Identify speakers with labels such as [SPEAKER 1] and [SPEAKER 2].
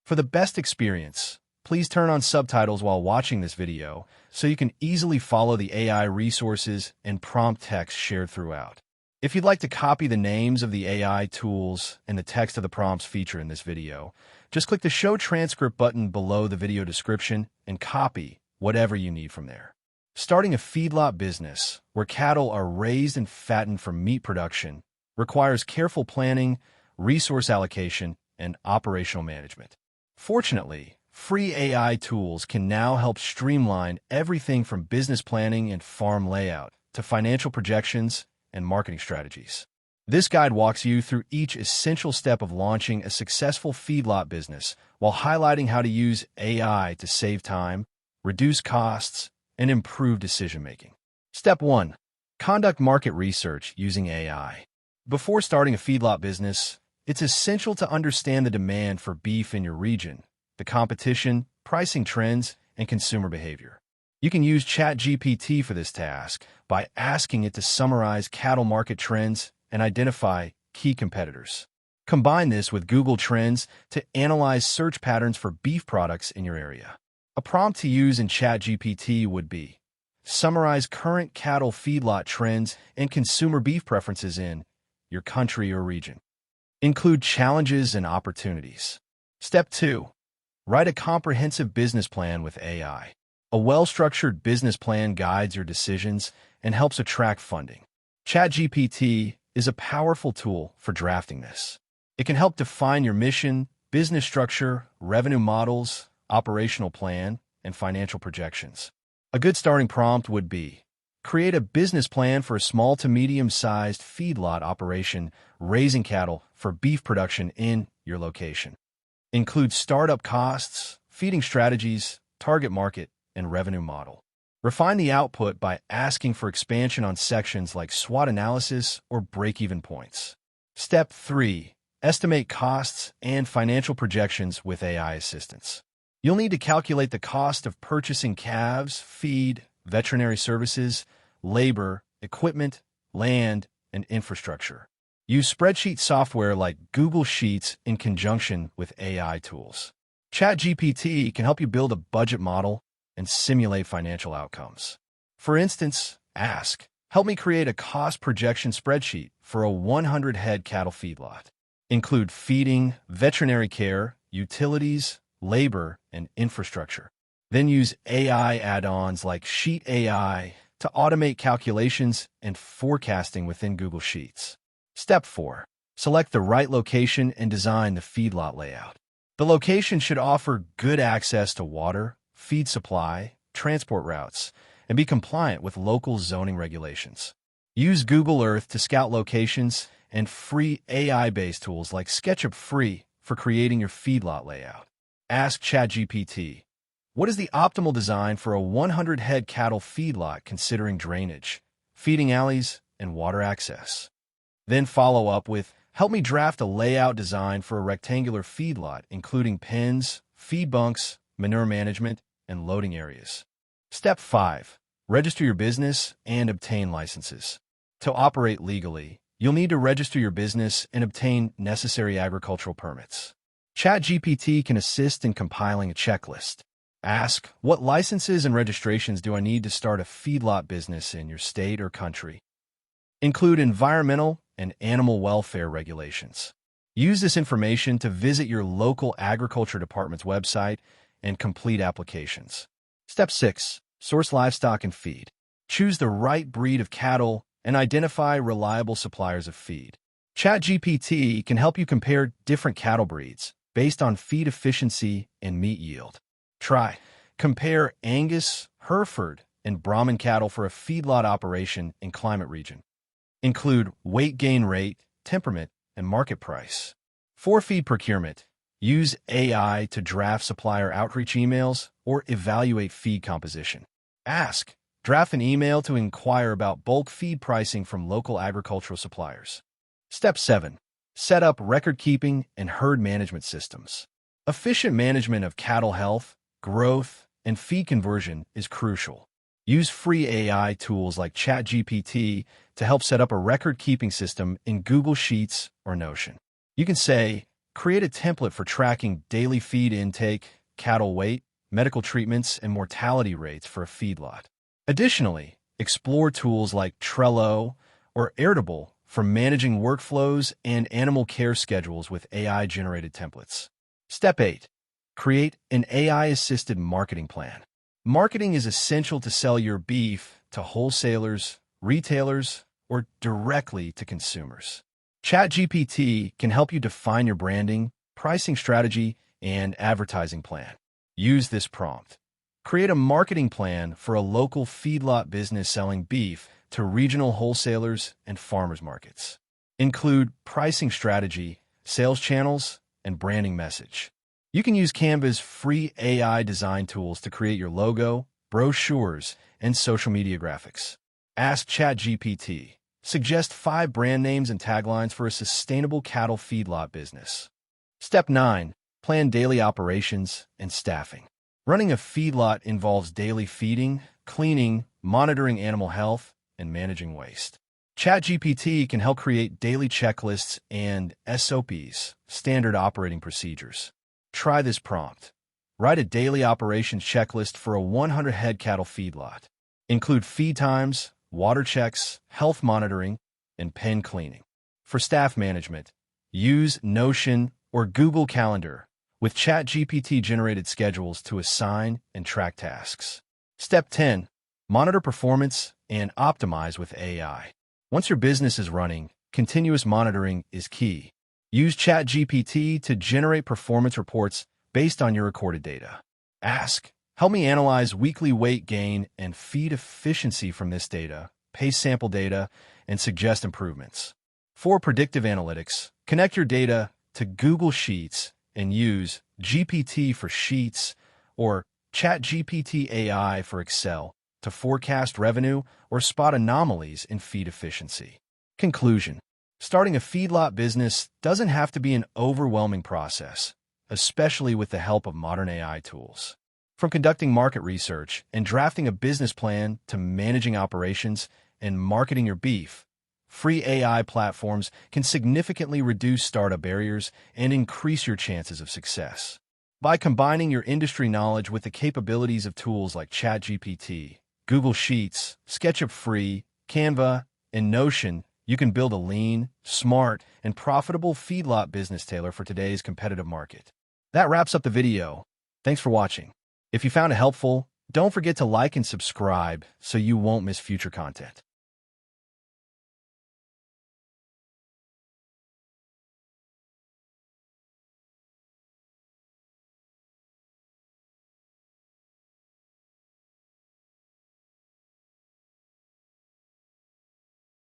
[SPEAKER 1] For the best experience, please turn on subtitles while watching this video so you can easily follow the AI resources and prompt text shared throughout. If you'd like to copy the names of the AI tools and the text of the prompts featured in this video, just click the Show Transcript button below the video description and copy whatever you need from there. Starting a feedlot business, where cattle are raised and fattened for meat production, requires careful planning, resource allocation, and operational management. Fortunately, free AI tools can now help streamline everything from business planning and farm layout to financial projections and marketing strategies. This guide walks you through each essential step of launching a successful feedlot business while highlighting how to use AI to save time, reduce costs, and improve decision-making. Step 1. Conduct market research using AI. Before starting a feedlot business, it's essential to understand the demand for beef in your region, the competition, pricing trends, and consumer behavior. You can use ChatGPT for this task by asking it to summarize cattle market trends and identify key competitors. Combine this with Google Trends to analyze search patterns for beef products in your area. A prompt to use in ChatGPT would be, summarize current cattle feedlot trends and consumer beef preferences in your country or region. Include challenges and opportunities. Step 2. Write a comprehensive business plan with AI. A well-structured business plan guides your decisions and helps attract funding. ChatGPT is a powerful tool for drafting this. It can help define your mission, business structure, revenue models, operational plan, and financial projections. A good starting prompt would be, create a business plan for a small to medium-sized feedlot operation raising cattle for beef production in your location. Include startup costs, feeding strategies, target market, and revenue model. Refine the output by asking for expansion on sections like SWOT analysis or break-even points. Step 3. Estimate costs and financial projections with AI assistance. You'll need to calculate the cost of purchasing calves, feed, veterinary services, labor, equipment, land, and infrastructure. Use spreadsheet software like Google Sheets in conjunction with AI tools. ChatGPT can help you build a budget model and simulate financial outcomes. For instance, ask, help me create a cost projection spreadsheet for a 100-head cattle feedlot. Include feeding, veterinary care, utilities, labor, and infrastructure. Then use AI add-ons like Sheet AI to automate calculations and forecasting within Google Sheets. Step 4. Select the right location and design the feedlot layout. The location should offer good access to water, feed supply, transport routes, and be compliant with local zoning regulations. Use Google Earth to scout locations and free AI-based tools like SketchUp Free for creating your feedlot layout. Ask ChatGPT, what is the optimal design for a 100-head cattle feedlot considering drainage, feeding alleys, and water access? Then follow up with, help me draft a layout design for a rectangular feedlot, including pens, feed bunks, manure management, and loading areas. Step 5. Register your business and obtain licenses. To operate legally, you'll need to register your business and obtain necessary agricultural permits. ChatGPT can assist in compiling a checklist. Ask, what licenses and registrations do I need to start a feedlot business in your state or country? Include environmental and animal welfare regulations. Use this information to visit your local agriculture department's website and complete applications. Step 6. Source livestock and feed. Choose the right breed of cattle and identify reliable suppliers of feed. ChatGPT can help you compare different cattle breeds based on feed efficiency and meat yield. Try, compare Angus, Hereford, and Brahman cattle for a feedlot operation in climate region. Include weight gain rate, temperament, and market price. For feed procurement, use AI to draft supplier outreach emails or evaluate feed composition. Ask, draft an email to inquire about bulk feed pricing from local agricultural suppliers. Step 7. Set up record-keeping and herd management systems. Efficient management of cattle health, growth, and feed conversion is crucial. Use free AI tools like ChatGPT to help set up a record-keeping system in Google Sheets or Notion. You can say, Create a template for tracking daily feed intake, cattle weight, medical treatments, and mortality rates for a feedlot. Additionally, explore tools like Trello or Airtable for managing workflows and animal care schedules with AI-generated templates. Step 8. Create an AI-assisted marketing plan. Marketing is essential to sell your beef to wholesalers, retailers, or directly to consumers. ChatGPT can help you define your branding, pricing strategy, and advertising plan. Use this prompt. Create a marketing plan for a local feedlot business selling beef to regional wholesalers and farmers markets. Include pricing strategy, sales channels, and branding message. You can use Canva's free AI design tools to create your logo, brochures, and social media graphics. Ask ChatGPT. Suggest 5 brand names and taglines for a sustainable cattle feedlot business. Step 9. Plan daily operations and staffing. Running a feedlot involves daily feeding, cleaning, monitoring animal health, and managing waste. ChatGPT can help create daily checklists and SOPs, standard operating procedures. Try this prompt. Write a daily operations checklist for a 100-head cattle feedlot. Include feed times, water checks, health monitoring, and pen cleaning. For staff management, use Notion or Google Calendar with ChatGPT-generated schedules to assign and track tasks. Step 10. Monitor performance and optimize with AI. Once your business is running, continuous monitoring is key. Use ChatGPT to generate performance reports based on your recorded data. Ask, help me analyze weekly weight gain and feed efficiency from this data, paste sample data, and suggest improvements. For predictive analytics, connect your data to Google Sheets and use GPT for Sheets or ChatGPT AI for Excel to forecast revenue or spot anomalies in feed efficiency. Conclusion. Starting a feedlot business doesn't have to be an overwhelming process, especially with the help of modern AI tools. From conducting market research and drafting a business plan to managing operations and marketing your beef, free AI platforms can significantly reduce startup barriers and increase your chances of success. By combining your industry knowledge with the capabilities of tools like ChatGPT, Google Sheets, SketchUp Free, Canva, and Notion, you can build a lean, smart, and profitable feedlot business tailored for today's competitive market. That wraps up the video. Thanks for watching. If you found it helpful, don't forget to like and subscribe so you won't miss future content.